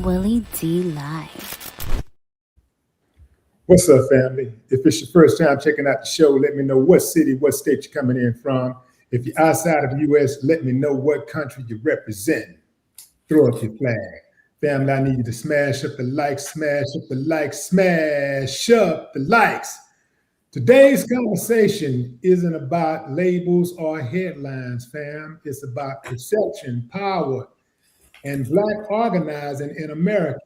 Willie D Live. What's up, family? If it's your first time checking out the show, let me know what city, what state you're coming in from. If you're outside of the U.S., let me know what country you represent. Throw up your flag. Family, I need you to smash up the likes, smash up the likes, smash up the likes. Today's conversation isn't about labels or headlines, fam. It's about perception, power, and Black organizing in America.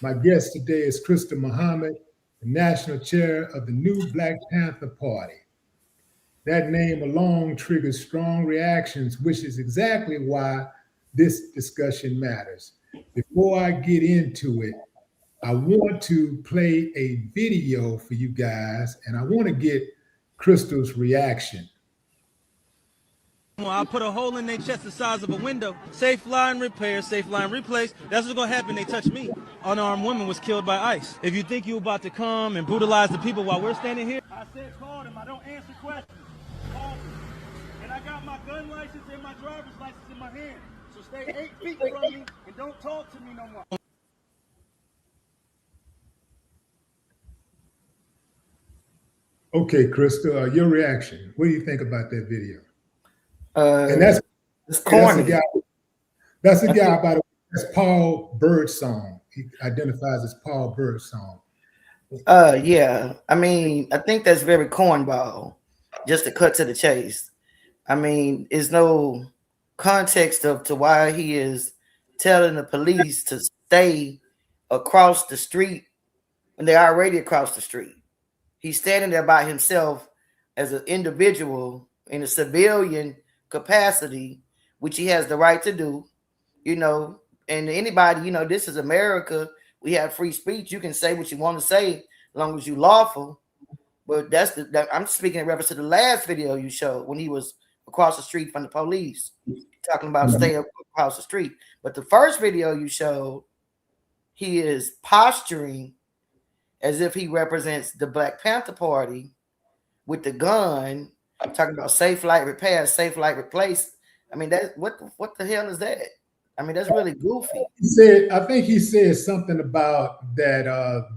My guest today is Krystal Muhammad, the national chair of the new Black Panther Party. That name alone triggers strong reactions, which is exactly why this discussion matters. Before I get into it, I want to play a video for you guys, and I want to get Krystal's reaction. I put a hole in their chest the size of a window. Safe line repair, safe line replace. That's what's gonna happen. They touch me. Unarmed woman was killed by ICE. If you think you're about to come and brutalize the people while we're standing here, I said call them. I don't answer questions. Call them. And I got my gun license and my driver's license in my hand. So stay 8 feet from me and don't talk to me no more. Okay, Krystal, your reaction. What do you think about that video? And It's corny. That's a guy, by the way, that's Paul Birdsong. He identifies as Paul Birdsong. Yeah. I mean, I think that's very cornball. Just to cut to the chase. I mean, there's no context to why he is telling the police to stay across the street when they're already across the street. He's standing there by himself as an individual in a civilian capacity, which he has the right to do, and anybody, this is America. We have free speech. You can say what you want to say as long as you're lawful. But I'm speaking in reference to the last video you showed when he was across the street from the police, talking about stay across the street. But the first video you showed, he is posturing as if he represents the Black Panther Party with the gun, talking about safe light repair, safe light replace. I mean, that what the hell is that? I mean, that's really goofy. I think he said something about that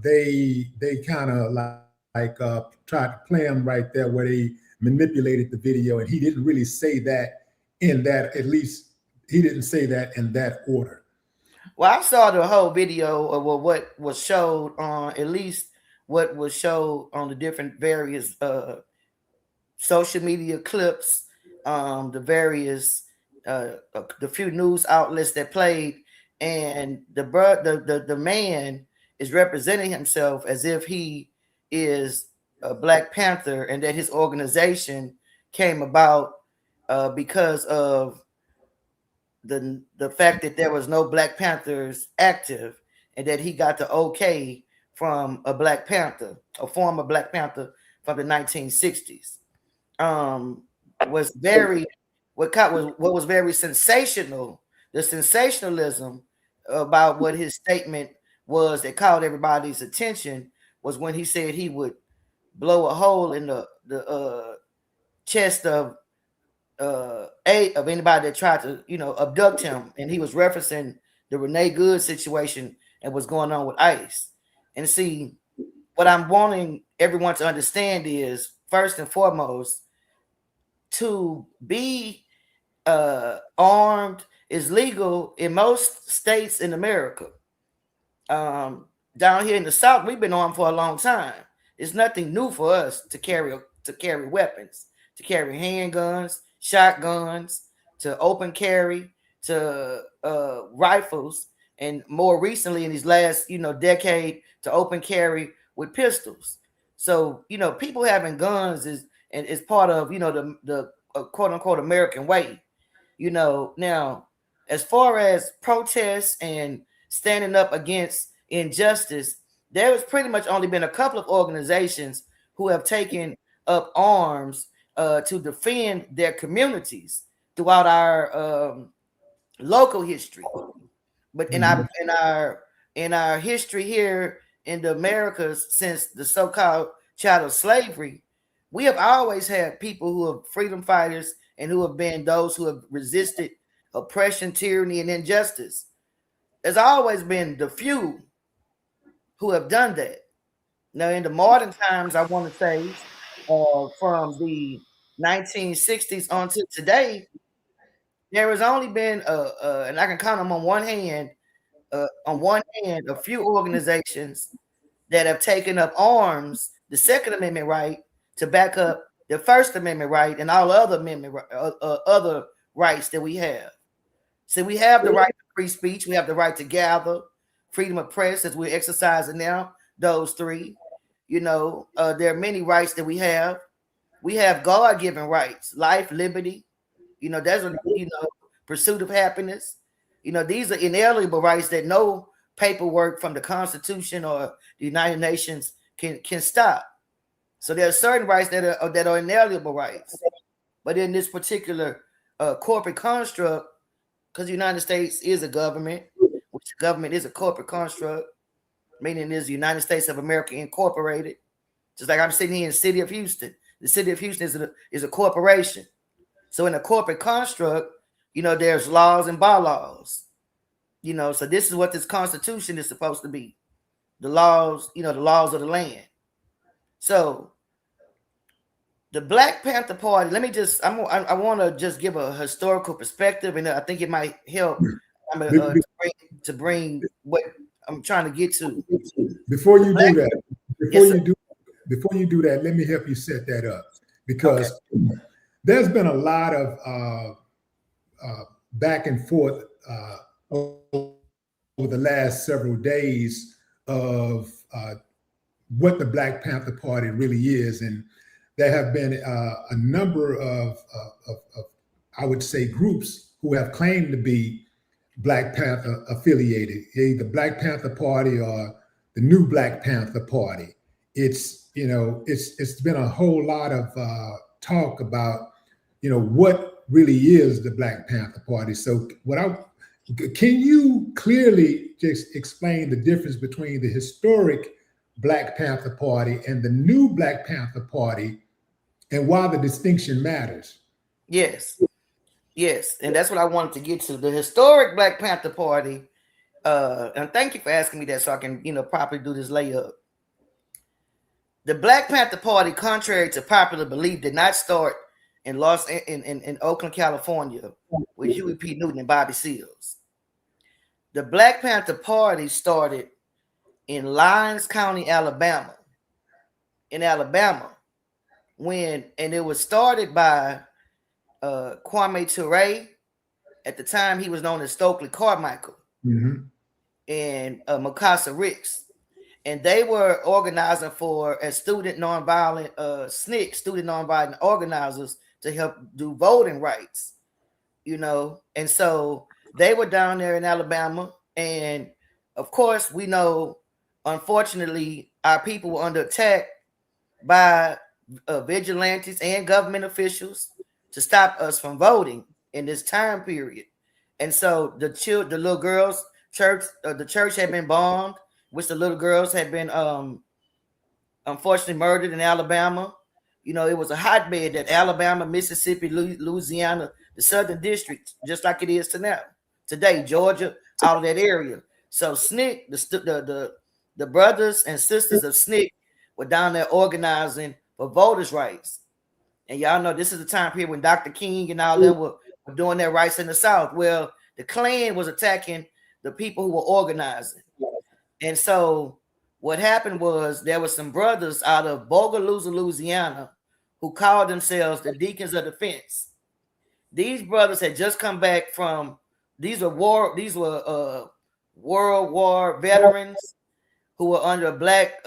they kind of tried to play him right there where they manipulated the video, and he didn't really say that in that, at least he didn't say that in that order. Well, I saw the whole video of what was showed on, at least what was showed on the different various social media clips, the various the few news outlets that played, and the man is representing himself as if he is a Black Panther and that his organization came about because of the fact that there was no Black Panthers active, and that he got the okay from a Black Panther, a former Black Panther from the 1960s. Was very what was very sensational. The sensationalism about what his statement was that caught everybody's attention was when he said he would blow a hole in the chest of anybody that tried to abduct him, and he was referencing the Renee Good situation and what's going on with ICE. And see, what I'm wanting everyone to understand is, first and foremost, to be armed is legal in most states in America. Down here in the South, we've been armed for a long time. It's nothing new for us to carry weapons, to carry handguns, shotguns, to open carry, to rifles, and more recently in these last decade, to open carry with pistols. So people having guns is part of the quote unquote American way. Now, as far as protests and standing up against injustice, there has pretty much only been a couple of organizations who have taken up arms to defend their communities throughout our local history. But in our history here in the Americas, since the so-called chattel slavery, we have always had people who are freedom fighters and who have been those who have resisted oppression, tyranny, and injustice. there's always been the few who have done that. Now, in the modern times, I want to say from the 1960s on to today, there has only been, and I can count them on one hand, a few organizations that have taken up arms, the Second Amendment right, to back up the First Amendment right and all other other rights that we have. So we have the right to free speech, we have the right to gather, freedom of press, as we're exercising now. Those three, there are many rights that we have. We have God-given rights: life, liberty. There's a pursuit of happiness. These are inalienable rights that no paperwork from the Constitution or the United Nations can stop. So there are certain rights that are inalienable rights. But in this particular corporate construct, because the United States is a government, which the government is a corporate construct, meaning it is the United States of America Incorporated. Just like I'm sitting here in the city of Houston. The city of Houston is a corporation. So in a corporate construct, there's laws and bylaws. So this is what this Constitution is supposed to be. The laws, the laws of the land. So the Black Panther Party, I want to just give a historical perspective, and I think it might help to bring what I'm trying to get to. Before you do that, let me help you set that up, because there's been a lot of back and forth over the last several days of what the Black Panther Party really is. And there have been a number of, I would say, groups who have claimed to be Black Panther affiliated, either Black Panther Party or the new Black Panther Party. It's been a whole lot of talk about, what really is the Black Panther Party. So can you clearly just explain the difference between the historic Black Panther Party and the new Black Panther Party, and why the distinction matters? Yes, and that's what I wanted to get to. The historic Black Panther Party, and thank you for asking me that so I can, properly do this layup. The Black Panther Party, contrary to popular belief, did not start in Oakland, California, with Huey P. Newton and Bobby Seals. The Black Panther Party started in Lyons County, Alabama. And it was started by Kwame Ture. At the time, he was known as Stokely Carmichael, and Mukasa Ricks. And they were organizing as student nonviolent SNCC, student nonviolent organizers, to help do voting rights, And so they were down there in Alabama. And of course, we know, unfortunately, our people were under attack by vigilantes and government officials to stop us from voting in this time period. And so the little girls' church, the church had been bombed, which the little girls had been unfortunately murdered in Alabama. It was a hotbed, that Alabama, Mississippi, Louisiana, the Southern District, just like it is today, Georgia, all of that area. So SNCC, the brothers and sisters of SNCC were down there organizing for voters' rights. And y'all know this is the time period when Dr. King and all them were doing their rights in the South. Well, the Klan was attacking the people who were organizing. And so what happened was, there were some brothers out of Bogalusa, Louisiana, who called themselves the Deacons of Defense. These brothers had just come back from, these were World War veterans who were under a black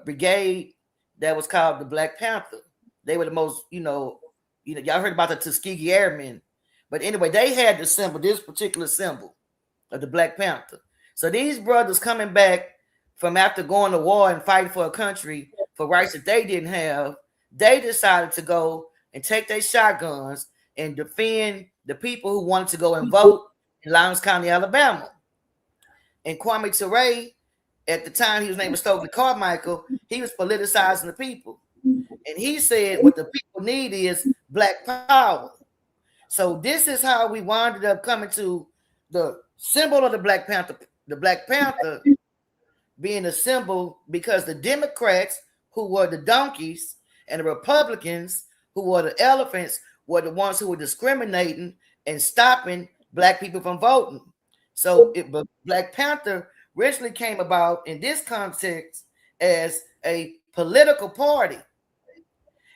brigade that was called the Black Panther. They were the most, y'all heard about the Tuskegee Airmen. But anyway, they had the symbol, this particular symbol of the Black Panther. So these brothers coming back from after going to war and fighting for a country for rights that they didn't have, they decided to go and take their shotguns and defend the people who wanted to go and vote in Lyons County, Alabama. And Kwame Ture, at the time, his name was Stokely Carmichael, he was politicizing the people. And he said what the people need is Black power. So this is how we wound up coming to the symbol of the Black Panther the Black Panther being a symbol because the Democrats, who were the donkeys, and the Republicans, who were the elephants, were the ones who were discriminating and stopping Black people from voting. So Black Panther originally came about in this context as a political party.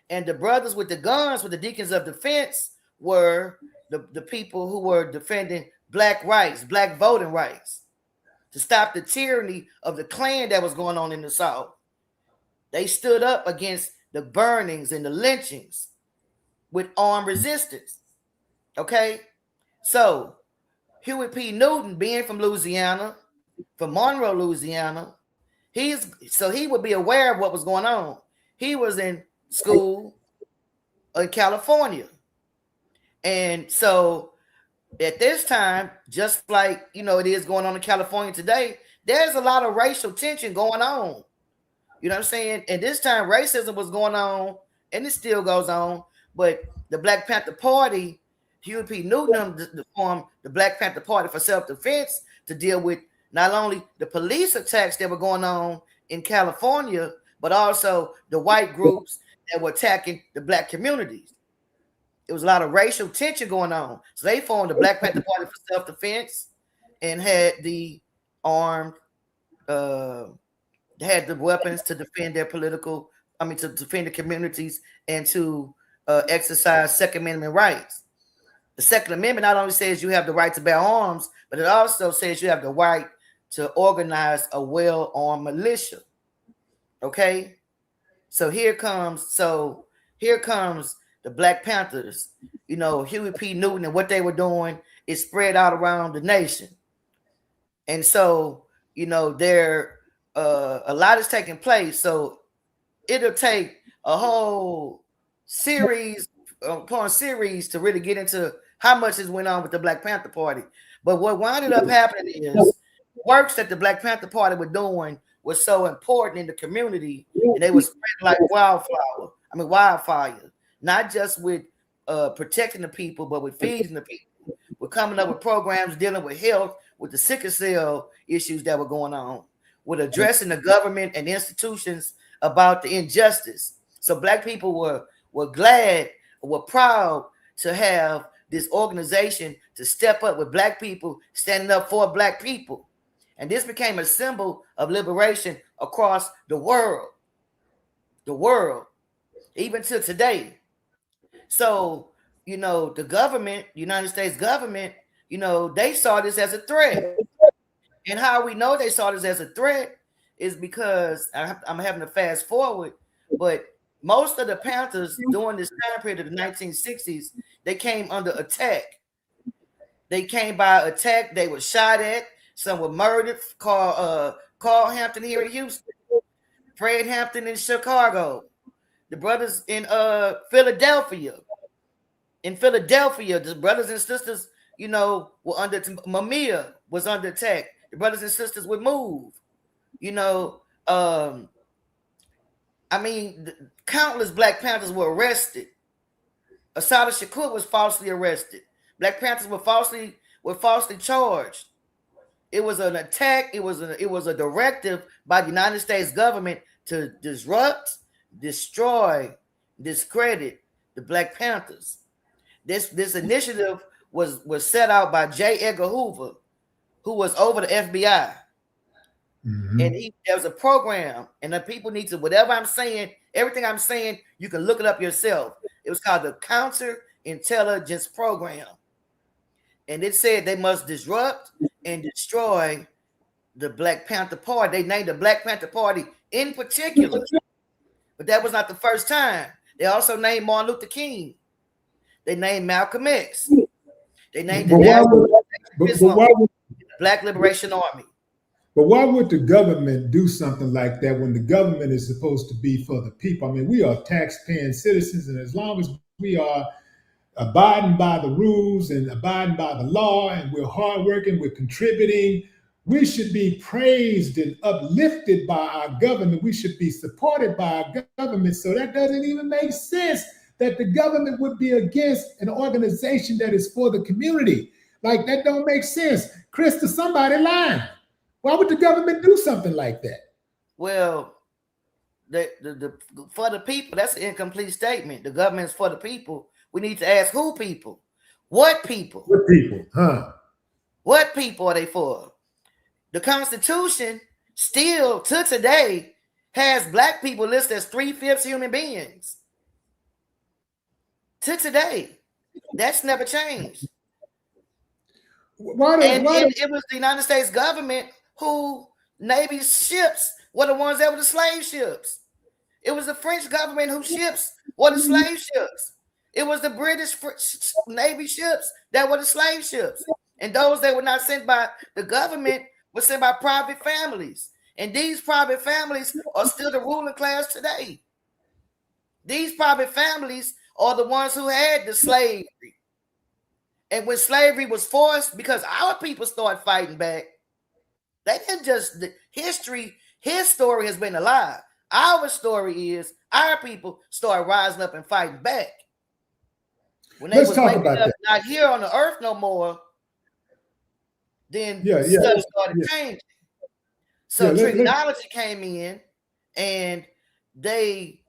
And the brothers with the guns, with the deacons of defense, were the people who were defending Black rights, Black voting rights, to stop the tyranny of the Klan that was going on in the South. They stood up against the burnings and the lynchings with armed resistance. Okay? So, Huey P. Newton, being from Louisiana, from Monroe, Louisiana, he would be aware of what was going on. He was in school in California. And so at this time, just like it is going on in California today, there's a lot of racial tension going on. You know what I'm saying? And this time racism was going on, and it still goes on. But the Black Panther Party, Huey P. Newton formed the Black Panther Party for self-defense to deal with not only the police attacks that were going on in California, but also the white groups that were attacking the Black communities. There was a lot of racial tension going on. So they formed the Black Panther Party for self-defense and had the armed, had the weapons to defend their to defend the communities and to exercise Second Amendment rights. The Second Amendment not only says you have the right to bear arms, but it also says you have the right to organize a well-armed militia. Okay? So here comes the Black Panthers. Huey P. Newton and what they were doing is spread out around the nation. And so, there a lot is taking place. So it'll take a whole series upon series to really get into how much has went on with the Black Panther Party. But what wound up happening is works that the Black Panther Party were doing was so important in the community, and they were spreading like wildfire, not just with protecting the people, but with feeding the people. We're coming up with programs dealing with health, with the sickle cell issues that were going on, with addressing the government and institutions about the injustice. So Black people were glad, were proud to have this organization to step up with Black people, standing up for Black people. And this became a symbol of liberation across the world, even to today. So, the government, United States government, they saw this as a threat. And how we know they saw this as a threat is because I'm having to fast forward, but most of the Panthers during this time period of the 1960s, they came under attack. They came by attack. They were shot at. Some were murdered. Carl Hampton here in Houston, Fred Hampton in Chicago, the brothers in Philadelphia. In Philadelphia, the brothers and sisters, were under Mamiya was under attack. The brothers and sisters would move. Countless Black Panthers were arrested. Assata Shakur was falsely arrested. Black Panthers were falsely charged. It was an attack. It was a directive by the United States government to disrupt, destroy, discredit the Black Panthers. This initiative was set out by J. Edgar Hoover, who was over the FBI. Mm-hmm. And there was a program, and the people need to, whatever I'm saying, everything I'm saying, you can look it up yourself. It was called the Counterintelligence Program. And it said they must disrupt and destroy the Black Panther Party. They named the Black Panther Party in particular. But that was not the first time. They also named Martin Luther King. They named Malcolm X. They named the Black Liberation Army. But why would the government do something like that when the government is supposed to be for the people? We are tax-paying citizens, and as long as we are abiding by the rules and abiding by the law, and we're hardworking, we're contributing, we should be praised and uplifted by our government. We should be supported by our government. So that doesn't even make sense that the government would be against an organization that is for the community. Like, that don't make sense. Krystal, somebody lying. Why would the government do something like that? Well, the for the people, that's an incomplete statement. The government's for the people. We need to ask who people? What people? What people? Huh? What people are they for? The Constitution still to today has black people listed as 3/5 human beings. To today. That's never changed. And it was the United States government who Navy ships were the ones that were the slave ships. It was the French government whose ships were the slave ships. It was the British Navy ships that were the slave ships. And those that were not sent by the government were sent by private families. And these private families are still the ruling class today. These private families are the ones who had the slavery. And when slavery was forced, because our people started fighting back, they didn't just, his story has been a lie. Our story is our people started rising up and fighting back. When they was waking up, not here on the earth no more, then stuff started changing. So technology came in and they,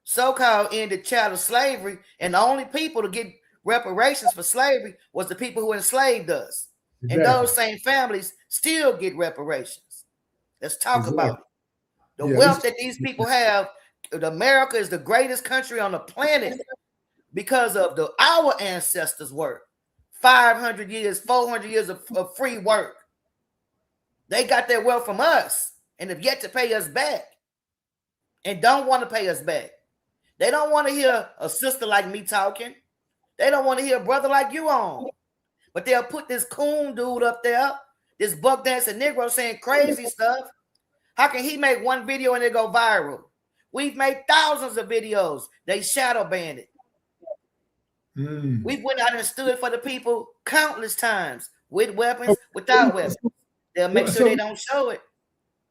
so-called ended chattel slavery, and the only people to get reparations for slavery was the people who enslaved us. Exactly. And those same families still get reparations. Let's talk about it. The wealth that these people have. America is the greatest country on the planet because of our ancestors' work. 500 years, 400 years of free work. They got their wealth from us and have yet to pay us back and don't want to pay us back. They don't want to hear a sister like me talking. They don't want to hear a brother like you on. But they'll put this coon dude up there, this buck dancing Negro saying crazy stuff. How can he make one video and it go viral? We've made thousands of videos. They shadow banned it. We went out and stood for the people countless times with weapons, without weapons. They'll make sure they don't show it.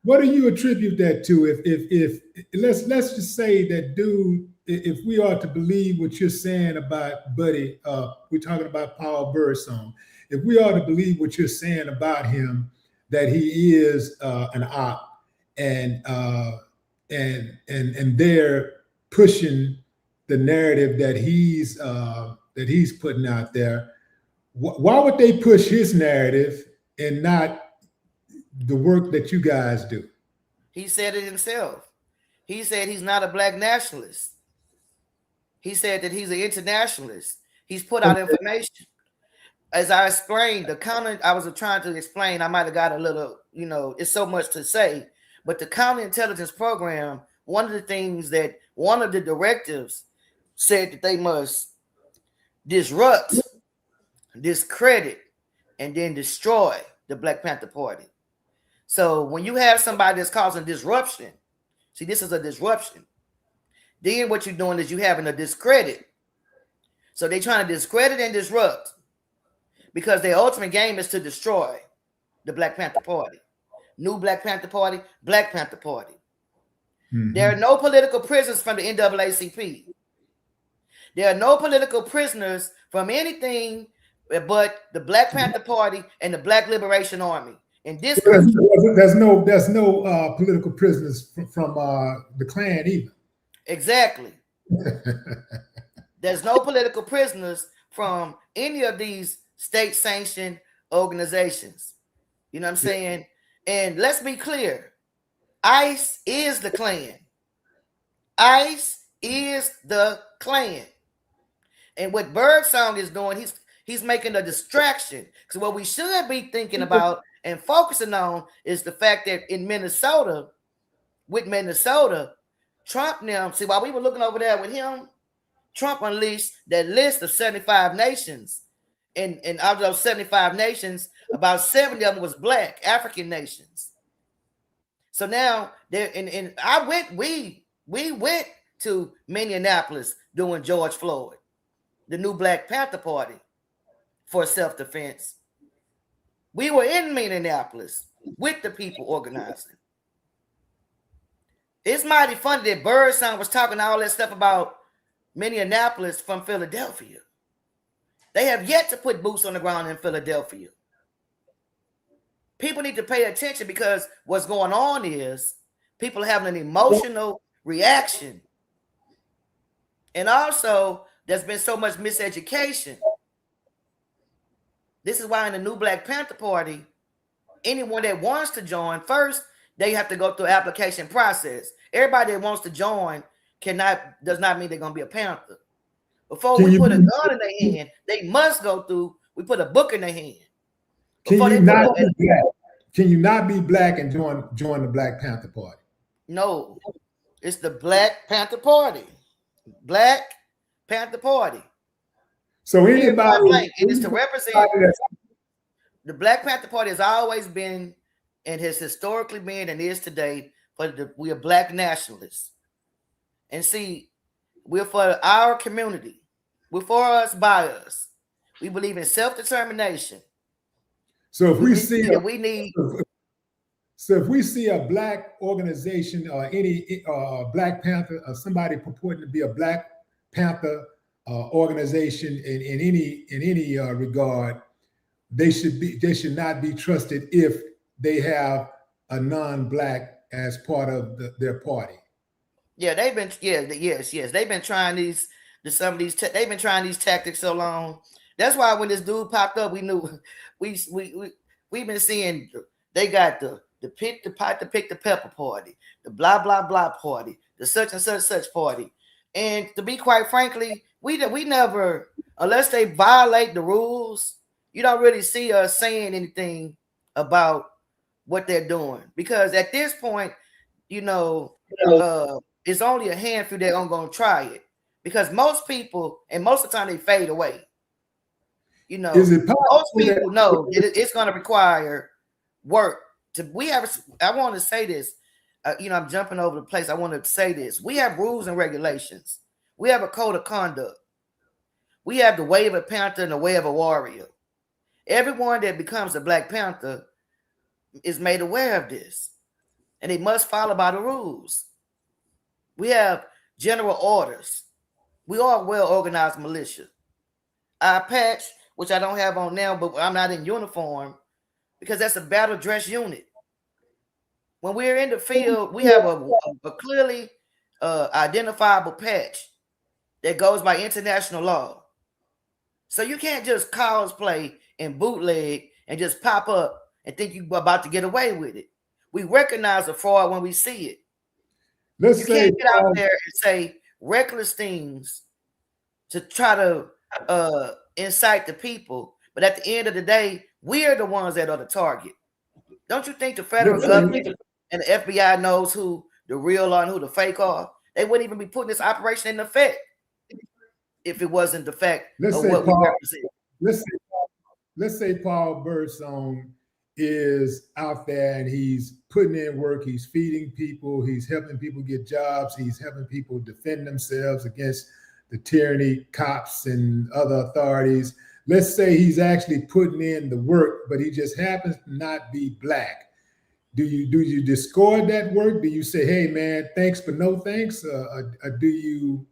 What do you attribute that to? If let's just say that dude, if we are to believe what you're saying about Buddy, we're talking about Paul Birdsong. If we are to believe what you're saying about him, that he is an op, and they're pushing the narrative that he's putting out there, why would they push his narrative and not the work that you guys do? He said it himself. He said he's not a black nationalist. He said that he's an internationalist. He's put out information. As I explained, the counter, I was trying to explain, I might have got a little, it's so much to say, but the counterintelligence program, one of the things that one of the directives said that they must disrupt, discredit, and then destroy the Black Panther Party. So when you have somebody that's causing disruption, see, this is a disruption. Then what you're doing is you having a discredit. So they're trying to discredit and disrupt because their ultimate game is to destroy the Black Panther Party. New Black Panther Party, Black Panther Party. Mm-hmm. There are no political prisoners from the NAACP. There are no political prisoners from anything but the Black Panther Party and the Black Liberation Army. In this country, there's no political prisoners from the Klan either. Exactly. There's no political prisoners from any of these state-sanctioned organizations. You know what I'm saying? And let's be clear. ICE is the Klan. ICE is the Klan. And what Birdsong is doing, he's making a distraction. Because what we should be thinking about and focusing on is the fact that in Minnesota, Trump now, see, while we were looking over there with him, Trump unleashed that list of 75 nations. And out of those 75 nations, about 70 of them was black, African nations. So now we went to Minneapolis doing George Floyd, the new Black Panther Party, for self-defense. We were in Minneapolis with the people organizing. It's mighty funny that Birdsong was talking all that stuff about Minneapolis from Philadelphia. They have yet to put boots on the ground in Philadelphia. people need to pay attention, because what's going on is people having an emotional reaction. And also, there's been so much miseducation. This is why in the new Black Panther Party, anyone that wants to join, first, they have to go through application process. Everybody that wants to join does not mean they're going to be a Panther. Before we put a gun in their hand, they must go through, we put a book in their hand. Can you not be black and join the Black Panther Party? No, it's the Black Panther Party. Black Panther Party. So anybody, it is to represent. The Black Panther Party has always been, and has historically been, and is today, we are black nationalists. And see, we're for our community. We're for us, by us. We believe in self-determination. So if we see if we see a black organization or any Black Panther or somebody purporting to be a Black Panther organization in any regard, they should not be trusted if they have a non-black as part of their party. Yeah, they've been they've been trying these they've been trying these tactics so long. That's why when this dude popped up, we knew we've been seeing they got the pick the pot to pick the pepper party, the blah blah blah party, the such and such party. And to be quite frankly, we never, unless they violate the rules, you don't really see us saying anything about what they're doing, because at this point, it's only a handful that are going to try it, because most people, and most of the time, they fade away. Is it most people know it's going to require work. I want to say this. I'm jumping over the place. I want to say this. We have rules and regulations. We have a code of conduct. We have the way of a Panther and the way of a warrior. Everyone that becomes a Black Panther is made aware of this, and they must follow by the rules. We have general orders. We are a well-organized militia. Our patch, which I don't have on now, but I'm not in uniform, because that's a battle dress unit. When we're in the field, we have a clearly identifiable patch that goes by international law. So you can't just cosplay and bootleg and just pop up and think you're about to get away with it. We recognize a fraud when we see it. You can't get out there and say reckless things to try to incite the people, but at the end of the day, we're the ones that are the target. Don't you think the federal government and the FBI knows who the real are and who the fake are? They wouldn't even be putting this operation in effect if it wasn't the fact of what we represent. Let's say Paul Birdsong is out there and he's putting in work, he's feeding people, he's helping people get jobs, he's helping people defend themselves against the tyranny, cops, and other authorities. Let's say he's actually putting in the work, but he just happens to not be black. Do you discard that work? Do you say, "Hey, man, thanks but no thanks," or do you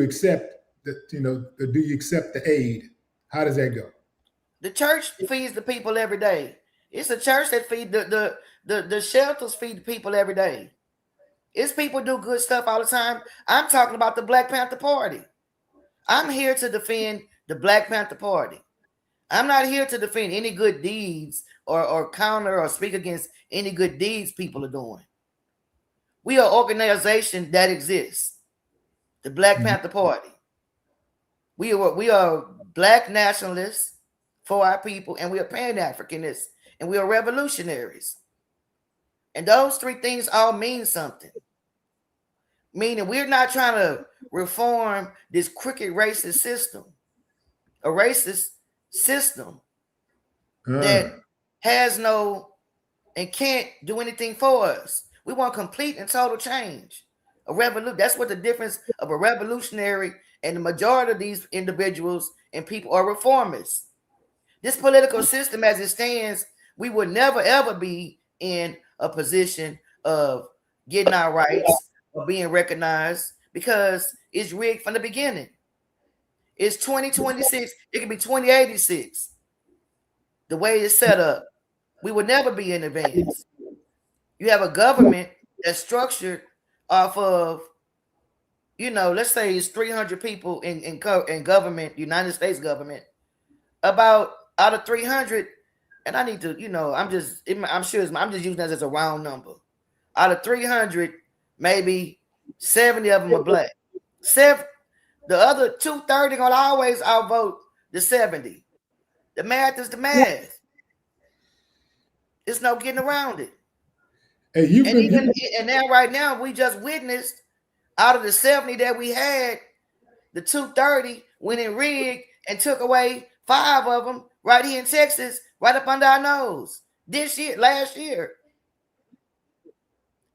accept the do you accept the aid? How does that go? The church feeds the people every day. It's the church that feed the shelters feed the people every day. It's people do good stuff all the time. I'm talking about the Black Panther Party. I'm here to defend the Black Panther Party. I'm not here to defend any good deeds or counter or speak against any good deeds people are doing. We are an organization that exists, the Black Panther Party. We are black nationalists for our people, and we are Pan-Africanists, and we are revolutionaries. And those three things all mean something. Meaning we're not trying to reform this crooked racist system, a racist system that has no and can't do anything for us. We want complete and total change. A revolution. That's what the difference of a revolutionary and the majority of these individuals and people are reformists. This political system as it stands, we would never ever be in a position of getting our rights or being recognized, because it's rigged from the beginning. It's 2026. It could be 2086. The way it's set up. we would never be in advance. You have a government that's structured off of, let's say it's 300 people in government, United States government. About out of 300, and I need to, I'm just using that as a round number. Out of 300, maybe 70 of them are black. The other 230 gonna always outvote the 70. The math is the math. There's no getting around it. And now right now we just witnessed out of the 70 that we had, the 230 went in rigged and took away 5 of them right here in Texas, right up under our nose. Last year.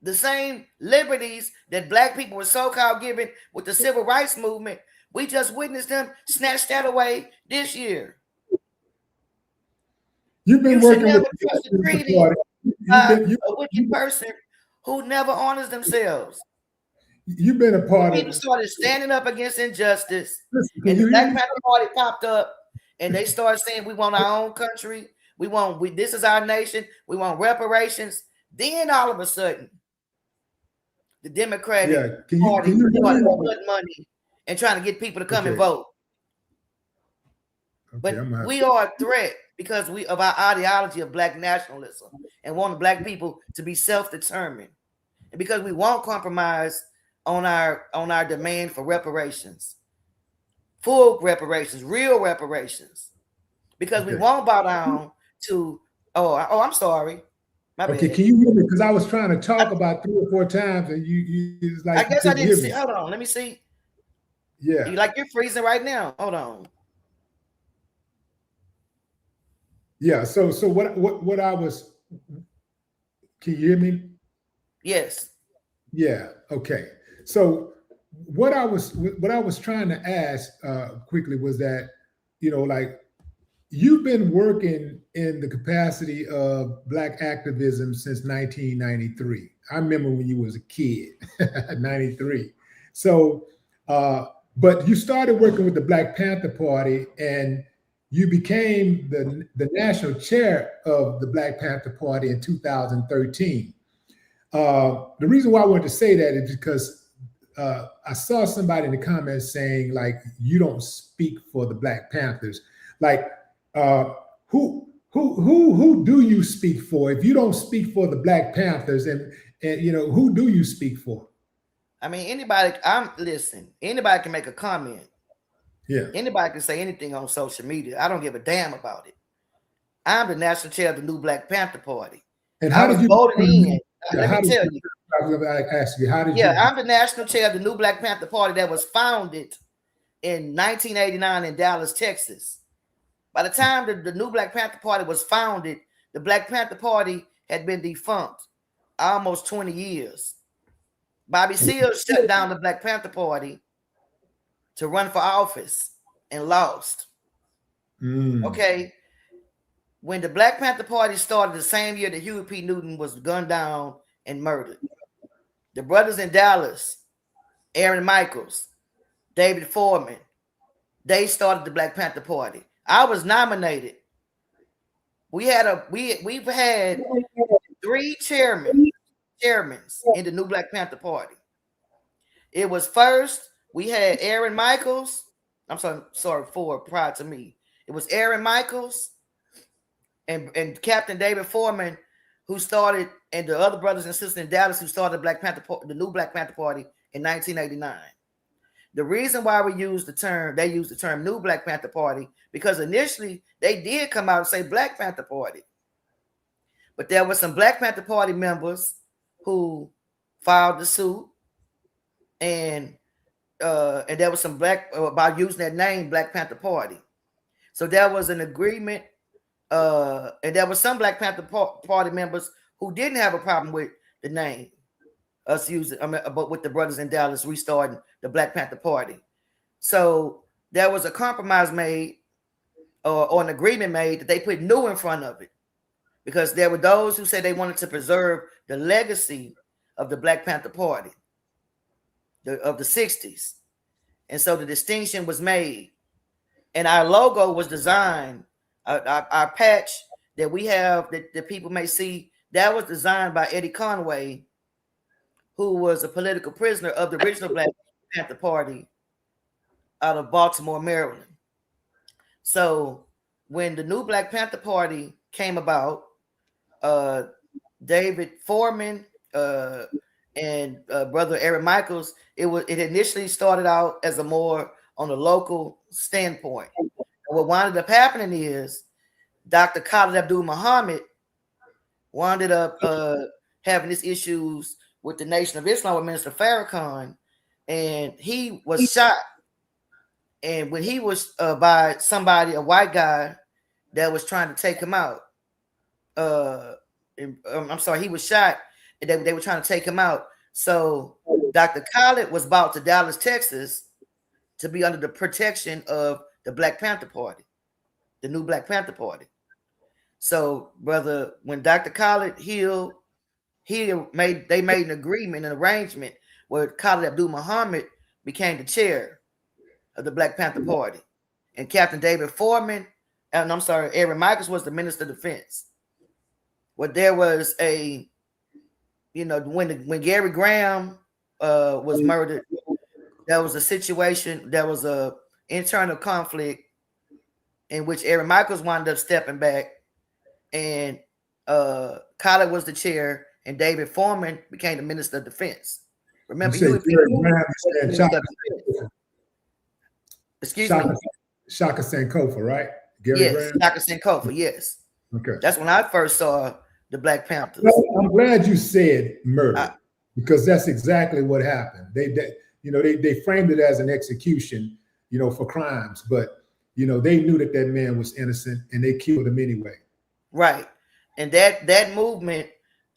The same liberties that black people were so-called given with the civil rights movement, we just witnessed them snatch that away this year. You've been working with a wicked person who never honors themselves. You've been a part of people started standing up against injustice, and the Black Panther Party popped up, and they started saying, "We want our own country. This is our nation. We want reparations." Then all of a sudden, the Democratic Party started putting money and trying to get people to come and vote. But we are a threat because of our ideology of black nationalism and wanting black people to be self-determined, and because we won't compromise on our demand for reparations, full reparations, real reparations, because we won't bow down to. I'm sorry. Okay, can you hear me? Because I was trying to talk about 3 or 4 times, and you it's like I guess I didn't see. Hold on, let me see. Yeah, you're freezing right now. Hold on. Yeah. So what I was. Can you hear me? Yes. Yeah. Okay. So what I was trying to ask quickly was that, you've been working in the capacity of black activism since 1993. I remember when you was a kid, 93. So, but you started working with the Black Panther Party, and you became the national chair of the Black Panther Party in 2013. The reason why I wanted to say that is because I saw somebody in the comments saying, like, you don't speak for the Black Panthers. Like, who do you speak for? If you don't speak for the Black Panthers, and who do you speak for? I mean, anybody. Anybody can make a comment. Yeah. Anybody can say anything on social media. I don't give a damn about it. I'm the national chair of the new Black Panther Party. And how did you voted in? Let me tell you. I was going to ask you, how did you? Yeah, I'm the national chair of the new Black Panther Party that was founded in 1989 in Dallas, Texas. By the time the new Black Panther Party was founded, the Black Panther Party had been defunct almost 20 years. Bobby Seals shut down the Black Panther Party to run for office and lost. Okay. When the Black Panther Party started the same year that Huey P. Newton was gunned down and murdered, the brothers in Dallas, Aaron Michaels, David Foreman, they started the Black Panther Party. I was nominated. We've had 3 chairmen in the new Black Panther Party. It was first, we had Aaron Michaels. I'm sorry, 4 prior to me. It was Aaron Michaels and Captain David Foreman, who started, and the other brothers and sisters in Dallas who started the new Black Panther Party in 1989. The reason why they used the term new Black Panther Party, because initially they did come out and say Black Panther Party. But there were some Black Panther Party members who filed the suit, and there was some about using that name, Black Panther Party. So there was an agreement, and there were some Black Panther Party members who didn't have a problem with the name, us using, but with the brothers in Dallas restarting the Black Panther Party. So there was a compromise made, or an agreement made, that they put new in front of it, because there were those who said they wanted to preserve the legacy of the Black Panther Party of the 60s. And so the distinction was made, and our logo was designed, our patch that we have that people may see, that was designed by Eddie Conway, who was a political prisoner of the original Black Panther Party out of Baltimore, Maryland. So when the new Black Panther Party came about, David Foreman and brother Eric Michaels, it initially started out as a more on a local standpoint. And what wound up happening is Dr. Khalid Abdul Muhammad wound up having these issues with the Nation of Islam with Minister Farrakhan, and he was shot. And when he was by somebody, a white guy that was trying to take him out, I'm sorry, he was shot, and they were trying to take him out. So Dr. Khalid was brought to Dallas, Texas, to be under the protection of the Black Panther Party, the new Black Panther Party. So, brother, when Dr. Khalid healed, they made an agreement, an arrangement where Khalid Abdul Muhammad became the chair of the Black Panther Party, and Captain David Foreman, and I'm sorry, Aaron Michaels was the Minister of Defense. Well, there was a, when Gary Graham was murdered, there was a situation, there was a internal conflict in which Aaron Michaels wound up stepping back, and Khalid was the chair, and David Foreman became the Minister of Defense. Remember, excuse me. Shaka Sankofa, right? Yes, Shaka Sankofa, yes. Okay. That's when I first saw the Black Panthers. Well, I'm glad you said murder, because that's exactly what happened. They framed it as an execution, for crimes, but they knew that man was innocent, and they killed him anyway. Right, and that movement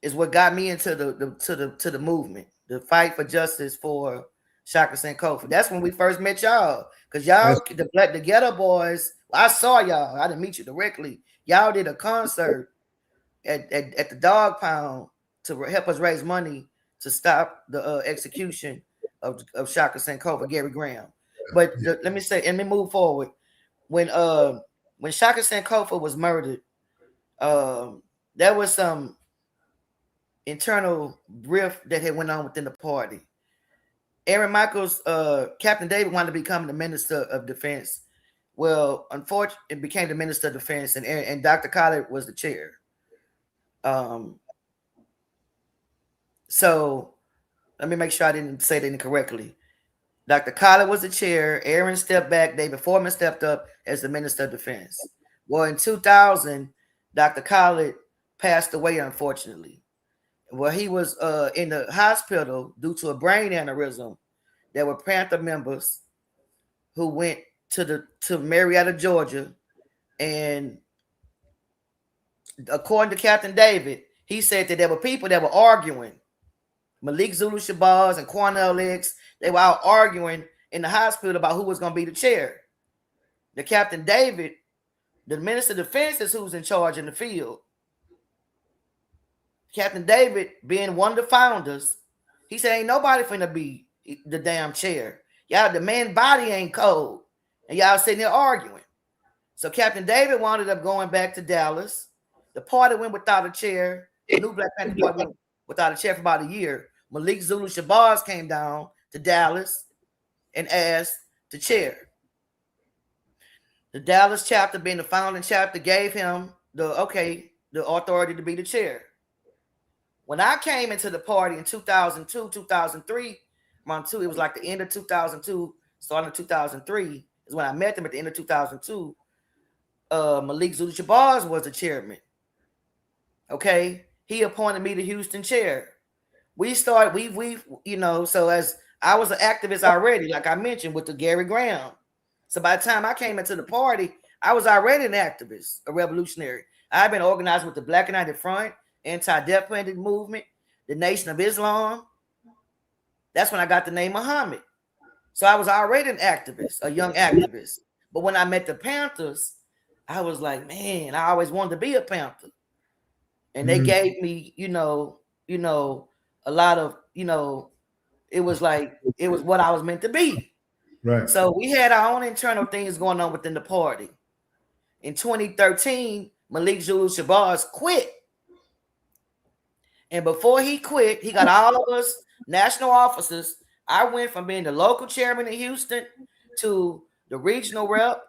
is what got me into the movement, the fight for justice for Shaka Sankofa. That's when we first met y'all, because y'all, the Ghetto Boys. I saw y'all. I didn't meet you directly. Y'all did a concert at the Dog Pound to help us raise money to stop the execution of Shaka Sankofa, Gary Graham. But let me move forward. When Shaka Sankofa was murdered, there was some internal rift that had went on within the party. Aaron Michaels, Captain David wanted to become the Minister of Defense. Well, unfortunately, it became the Minister of Defense, and Dr. Khalid was the chair. So let me make sure I didn't say that incorrectly. Dr. Khalid was the chair. Aaron stepped back. David Foreman stepped up as the Minister of Defense. Well, in 2000, Dr. Khalid passed away, unfortunately. Well, he was in the hospital due to a brain aneurysm. There were Panther members who went to Marietta, Georgia, and according to Captain David, he said that there were people that were arguing. Malik Zulu Shabazz and Quanell X, they were out arguing in the hospital about who was going to be the chair. The Captain David, the Minister of Defense, is who's in charge in the field. Captain David, being one of the founders, he said, ain't nobody finna be the damn chair. Y'all, the man body ain't cold. And y'all sitting there arguing. So Captain David wound up going back to Dallas. The party went without a chair. The new Black Panther Party went without a chair for about a year. Malik Zulu Shabazz came down to Dallas and asked to chair. The Dallas chapter, being the founding chapter, gave him the authority to be the chair. When I came into the party in 2002, 2003, it was like the end of 2002, starting in 2003, is when I met them at the end of 2002. Malik Zulu Shabazz was the chairman. Okay, he appointed me the Houston chair. So as I was an activist already, like I mentioned, with the Gary Graham. So by the time I came into the party, I was already an activist, a revolutionary. I've been organized with the Black United Front, anti-death penalty movement, the Nation of Islam. That's when I got the name Muhammad. So I was already an activist, a young activist. But when I met the Panthers, I was like, man, I always wanted to be a Panther. And they gave me, a lot of, it was what I was meant to be. Right. So we had our own internal things going on within the party. In 2013, Malik Zulu Shabazz quit. And before he quit, he got all of us national officers. I went from being the local chairman in Houston to the regional rep.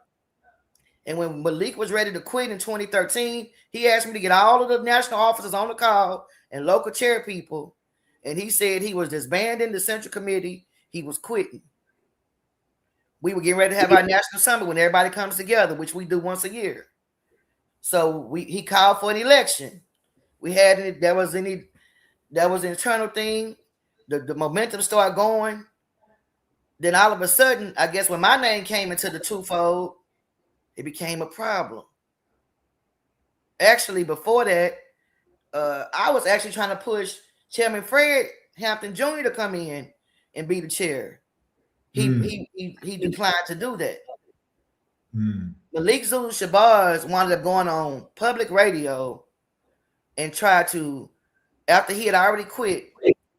And when Malik was ready to quit in 2013, he asked me to get all of the national officers on the call and local chair people. And he said he was disbanding the central committee. He was quitting. We were getting ready to have our national summit when everybody comes together, which we do once a year. So he called for an election. We had it. That was an internal thing. The momentum started going. Then all of a sudden, I guess when my name came into the twofold, it became a problem. Actually, before that, I was actually trying to push Chairman Fred Hampton Jr. to come in and be the chair. He declined to do that. Malik Zulu Shabazz wound up going on public radio and tried to, after he had already quit,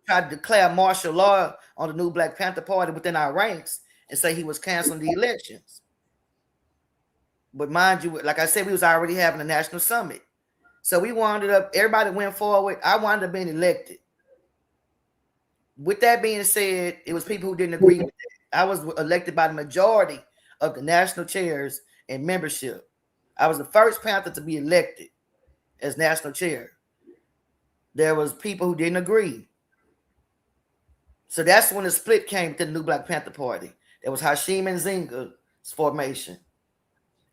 tried to declare martial law on the new Black Panther Party within our ranks and say he was canceling the elections. But mind you, like I said, we was already having a national summit. So we wound up, everybody went forward. I wound up being elected. With that being said, it was people who didn't agree with that. I was elected by the majority of the national chairs and membership. I was the first Panther to be elected as national chair. There was people who didn't agree. So that's when the split came to the new Black Panther Party. There was Hashim and Zinga's formation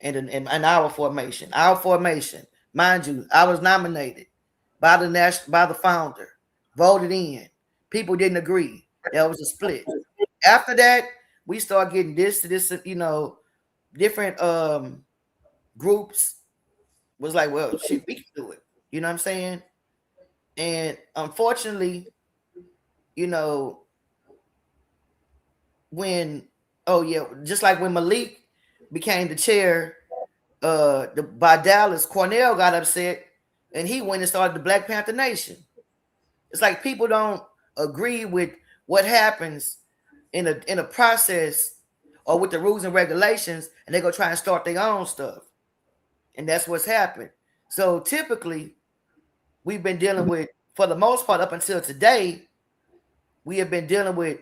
and our formation. Our formation, mind you, I was nominated by the founder, voted in. People didn't agree. There was a split. After that, we started getting this, different groups was like, well, shit, we can do it. You know what I'm saying? And unfortunately, just like when Malik became the chair, by Dallas, Cornell got upset and he went and started the Black Panther Nation. It's like people don't agree with what happens in a process or with the rules and regulations, and they go try and start their own stuff. And that's what's happened. So typically, we've been dealing with, for the most part, up until today, we have been dealing with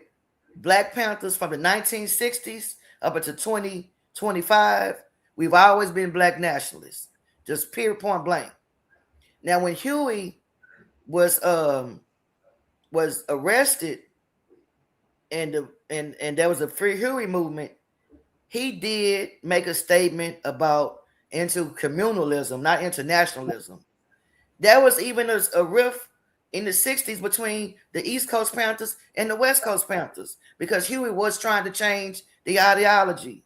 Black Panthers from the 1960s up until 2025. We've always been Black nationalists, just period, point blank. Now, when Huey was arrested and there was a Free Huey movement, he did make a statement about intercommunalism, not internationalism. There was even a rift in the 60s between the East Coast Panthers and the West Coast Panthers because Huey was trying to change the ideology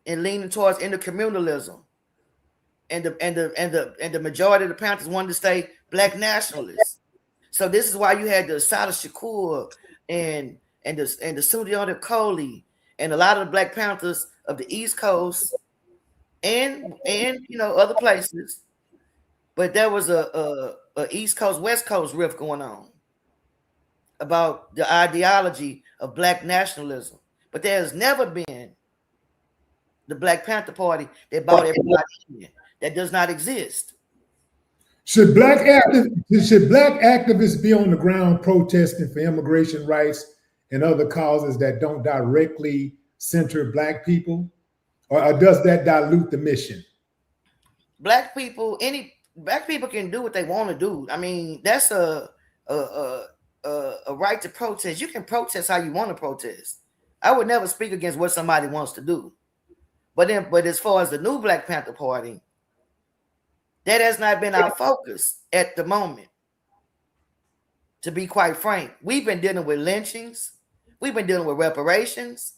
and leaning towards intercommunalism. And the majority of the Panthers wanted to stay Black nationalists. So this is why you had the Sada Shakur and the Sundiata Coley and a lot of the Black Panthers of the East Coast and other places. But there was a East Coast, West Coast rift going on about the ideology of Black nationalism. But there has never been the Black Panther Party that brought everybody in. That does not exist. Should black activists be on the ground protesting for immigration rights and other causes that don't directly center Black people? Or does that dilute the mission? Black people can do what they want to do. I mean, that's a right to protest. You can protest how you want to protest. I would never speak against what somebody wants to do. But as far as the new Black Panther Party, that has not been our focus at the moment. To be quite frank, we've been dealing with lynchings. We've been dealing with reparations.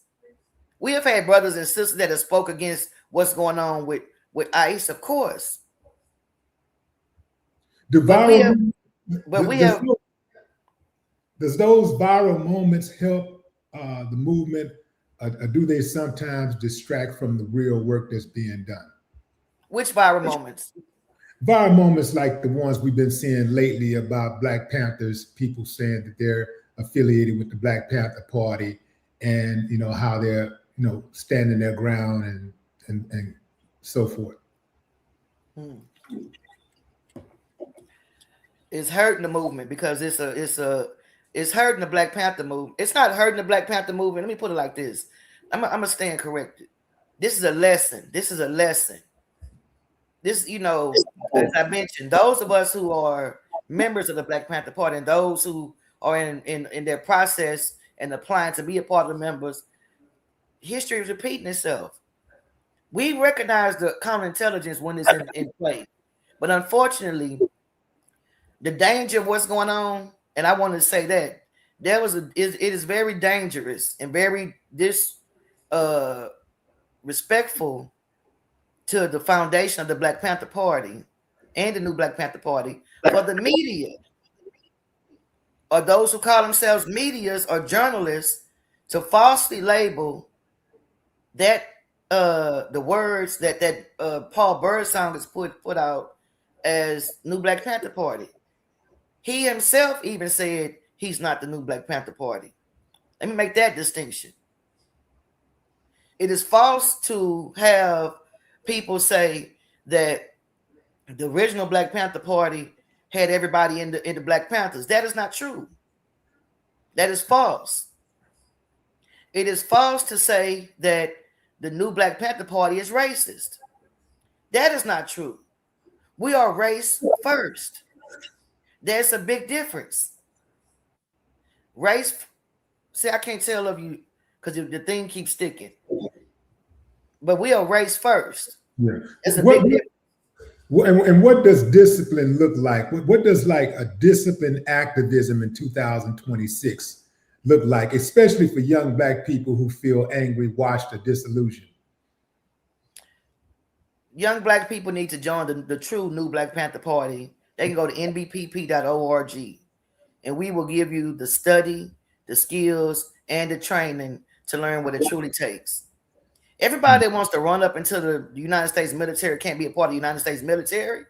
We have had brothers and sisters that have spoke against what's going on with ICE, of course. Does those viral moments help the movement, or do they sometimes distract from the real work that's being done? Which viral moments? Viral moments like the ones we've been seeing lately about Black Panthers, people saying that they're affiliated with the Black Panther Party, and how they're standing their ground and so forth. It's hurting the movement because it's hurting the Black Panther movement. It's not hurting the Black Panther movement. Let me put it like this. I'm gonna stand corrected. This is a lesson. This is a lesson. This, as I mentioned, those of us who are members of the Black Panther Party and those who are in their process and applying to be a part of the members, history is repeating itself. We recognize the common intelligence when it's in play, but unfortunately, the danger of what's going on, and I want to say that it is very dangerous and very respectful to the foundation of the Black Panther Party and the new Black Panther Party for the media or those who call themselves medias or journalists to falsely label that the words that Paul Birdsong has put out as new Black Panther Party. He himself even said he's not the new Black Panther Party. Let me make that distinction. It is false to have people say that the original Black Panther Party had everybody in the Black Panthers. That is not true. That is false. It is false to say that the new Black Panther Party is racist. That is not true. We are race first. There's a big difference. Race, see, I can't tell of you because the thing keeps sticking. But we are race first. Yeah. It's a big difference. And what does discipline look like? What does like a disciplined activism in 2026 look like, especially for young Black people who feel angry, washed, or disillusioned? Young Black people need to join the true new Black Panther Party. They can go to nbpp.org and we will give you the study, the skills, and the training to learn what it truly takes. Everybody that wants to run up into the United States military can't be a part of the United States military.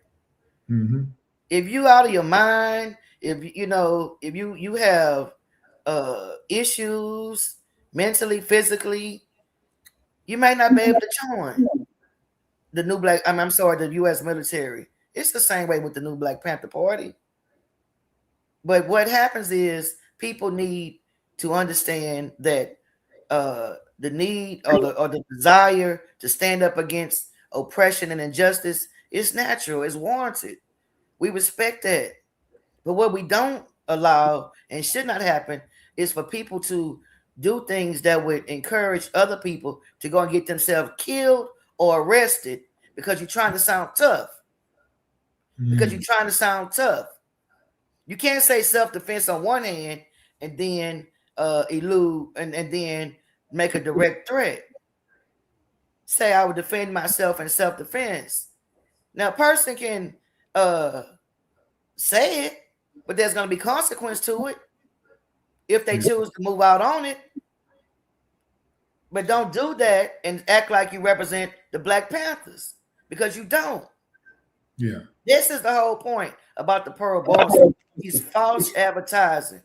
Mm-hmm. If you out of your mind, if you have issues mentally, physically, you may not be able to join the new the U.S. military. It's the same way with the new Black Panther Party. But what happens is people need to understand that the need or the desire to stand up against oppression and injustice is natural, is warranted. We respect that. But what we don't allow and should not happen is for people to do things that would encourage other people to go and get themselves killed or arrested because you're trying to sound tough. Because you're trying to sound tough. You can't say self-defense on one hand and then elude and then make a direct threat. Say I would defend myself in self-defense. Now, a person can say it, but there's going to be consequence to it if they choose to move out on it. But don't do that and act like you represent the Black Panthers because you don't. Yeah. This is the whole point about the Pearl Boston. He's false advertising.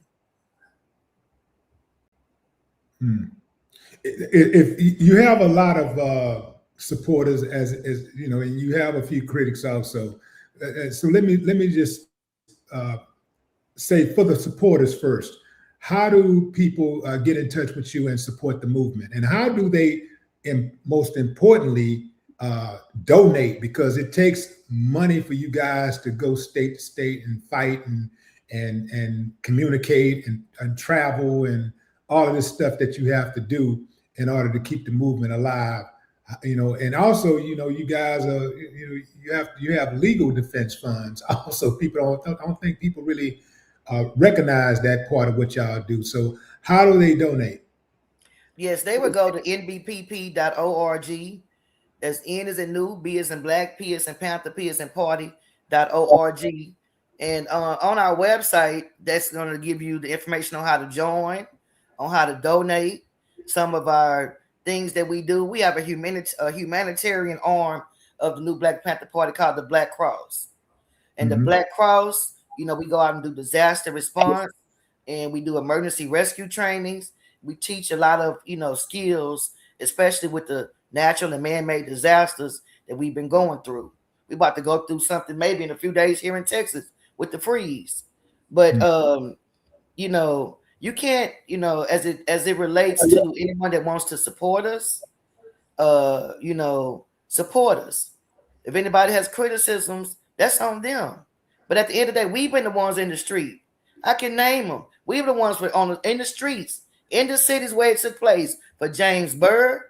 If you have a lot of supporters, as you know, and you have a few critics also. So let me just say for the supporters first. How do people get in touch with you and support the movement, and how do they, most importantly, donate? Because it takes money for you guys to go state to state and fight and communicate and travel and all of this stuff that you have to do in order to keep the movement alive. And also, you guys are, you have legal defense funds. Also, people I don't think people really recognize that part of what y'all do. So how do they donate? Yes, they would go to nbpp.org. That's N as in new, B as in black, P as in Panther, P as in party.org. And on our website, that's going to give you the information on how to join, on how to donate, some of our things that we do. We have a humanitarian arm of the new Black Panther Party called the Black Cross. And the Black Cross, we go out and do disaster response, and we do emergency rescue trainings. We teach a lot of, skills, especially with the natural and man-made disasters that we've been going through. We about to go through something maybe in a few days here in Texas with the freeze. But you know, you can't, you know, as it relates to anyone that wants to support us, you know, support us. If anybody has criticisms, that's on them. But at the end of the day, we've been the ones in the street. I can name them. We were the ones in the streets, in the cities where it took place. For James Byrd,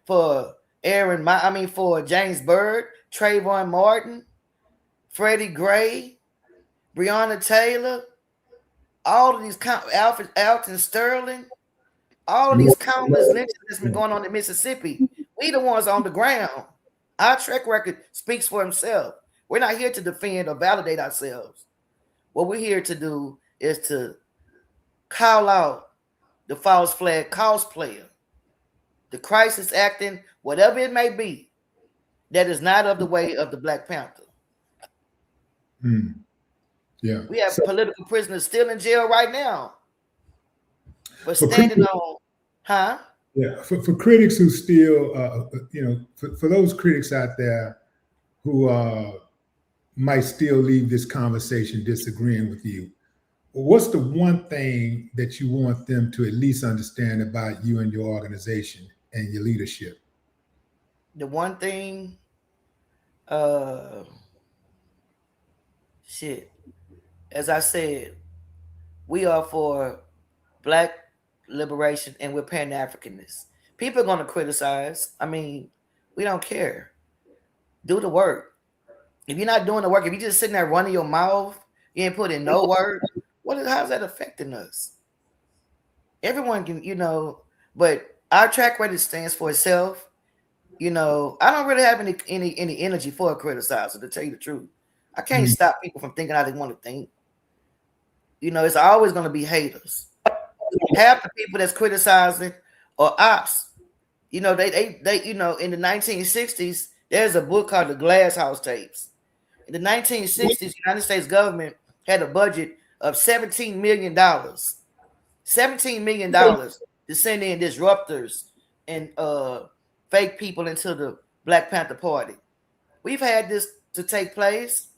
for for James Byrd, Trayvon Martin, Freddie Gray, Breonna Taylor, all of these Alton Sterling, all of these countless lynchings that's been going on in Mississippi. We the ones on the ground. Our track record speaks for itself. We're not here to defend or validate ourselves. What we're here to do is to call out the false flag cosplayer, the crisis acting, whatever it may be, that is not of the way of the Black Panther. Yeah, we have political prisoners still in jail right now, but standing on, Yeah, for critics who still, you know, for those critics out there who might still leave this conversation disagreeing with you, what's the one thing that you want them to at least understand about you and your organization and your leadership? The one thing, as I said, we are for Black liberation and we're Pan-Africanists. People are going to criticize. I mean, we don't care. Do the work. If you're not doing the work, if you're just sitting there running your mouth, you ain't putting no work, how's that affecting us? Everyone can, you know, but our track record stands for itself. You know, I don't really have any energy for a criticizer, to tell you the truth. I can't stop people from thinking how they want to think. You know, it's always going to be haters. Half the people that's criticizing are ops. You know, they you know, in the 1960s, there's a book called the Glass House Tapes. In the 1960s, the United States government had a budget of $17 million. $17 million to send in disruptors and fake people into the Black Panther Party. We've had this to take place.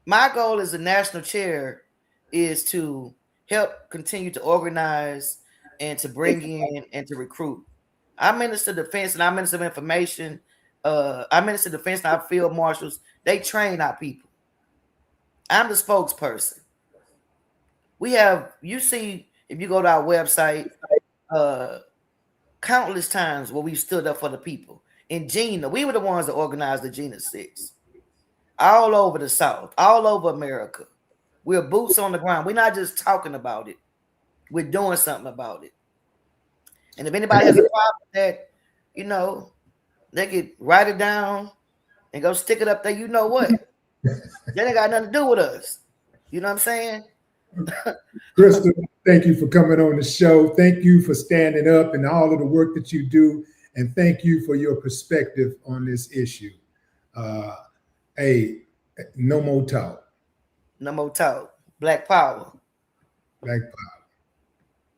My goal as a national chair is to help continue to organize and to bring in and to recruit. I'm Minister of Defense and I'm Minister of Information. I'm Minister of Defense and our field marshals. They train our people. I'm the spokesperson. We have, you see, if you go to our website, countless times where we stood up for the people. In Gina, we were the ones that organized the Gina 6. All over the South, all over America. We're boots on the ground. We're not just talking about it. We're doing something about it. And if anybody has a problem with that, you know, they could write it down and go stick it up there. You know what? That ain't got nothing to do with us. You know what I'm saying? Krystal, thank you for coming on the show. Thank you for standing up and all of the work that you do. And thank you for your perspective on this issue. Hey, no more talk. No more talk. Black power. Black power.